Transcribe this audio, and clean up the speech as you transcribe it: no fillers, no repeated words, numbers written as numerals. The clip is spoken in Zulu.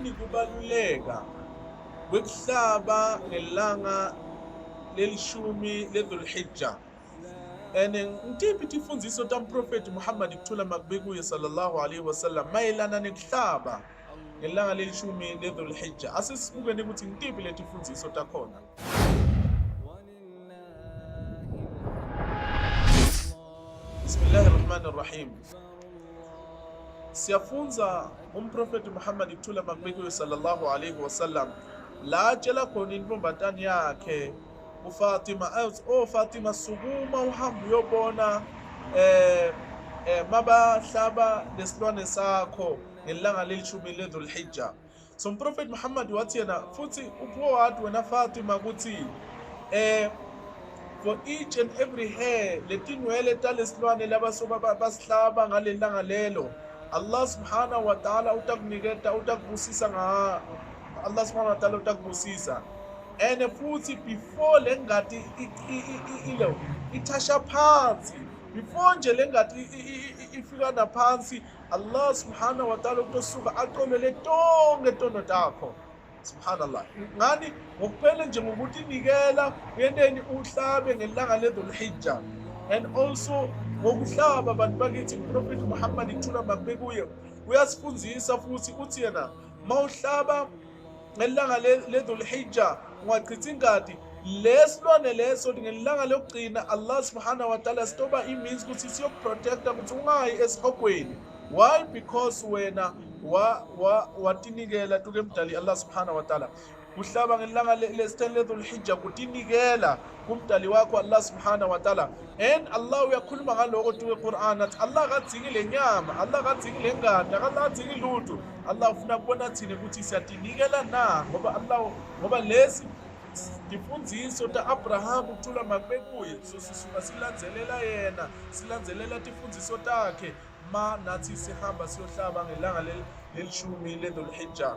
yini kubaluleka kwekuhlaba ngelanga lelishumi ledhulhijja? Ngitiphi tifundziso tamprofeti Muhammad kuthula makube kuye sallallahu alaihi wasallam mayelana nekuhlaba ngelanga lelishumi ledhulhijja? Asisibukeni ukuthi ngitiphi letifundziso takhona. Bismillahirrahmanirrahim. Siyafunza umprofeti Muhammad kuthula makube kuye sallallahu alaihi wasallam la atshela khona intombatane yakhe uFatima, Fatima, sukuma uhambe uyobona mabahlaba lesilwane sakho ngelanga lelishumi ledhulhijja. So umprofeti Muhammad wathi yena futhi upho wathi wena Fatima ukuthi for each and every hair letinwele talesilwane labasoba basihlaba ngalelanga lelo, Allah subhanahu wa ta'ala utakuniketa, utakubusisa Allah subhanahu wa ta'ala utakubusisa. And futhi before lengati ilo itasha phansi, before nje lengati ifika naphansi, Allah subhanahu wa ta'ala utosuka aqolele tonke tono takho. Subhanallah. Ngani ngokuphela nje ngokuthi nikela yenteni uhlabe ngelanga ledhulhijja. And also ngokuhlaba abantu bakithi uProfet Muhammad kuthula makube kuye uyasifundzisa futhi uthi yena mawuhlaba ngelanga ledhulhijja ungachithi ingadi lesilwane leso ngelanga lokugcina, Allah subhanahu wa ta'ala stoba means ukuthi siyokuprotecta ukuthi ungayi esihogweni. Why? Because wena watinikela tuke mdali Allah subhanahu wa ta'ala. Uhlaba ngelanga lesithen ledhulhijja kutinikela kumdali wakho Allah subhanahu wa ta'ala. And Allah uyakhuluma ngaloko tuke Qur'an athi Allah akadzingi lenyama, Allah akadzingi lengadi, Allah akadzingi lutho. Allah ufuna kubona thina ukuthi siyatinikela na, ngoba lesi tifundziso ta Abraham kuthula makube kuye. So sisuka silandzelela yena, silandzelela tifundziso takhe ma nathi sihamba siyohlaba ngelanga lelishumi ledhulhijja.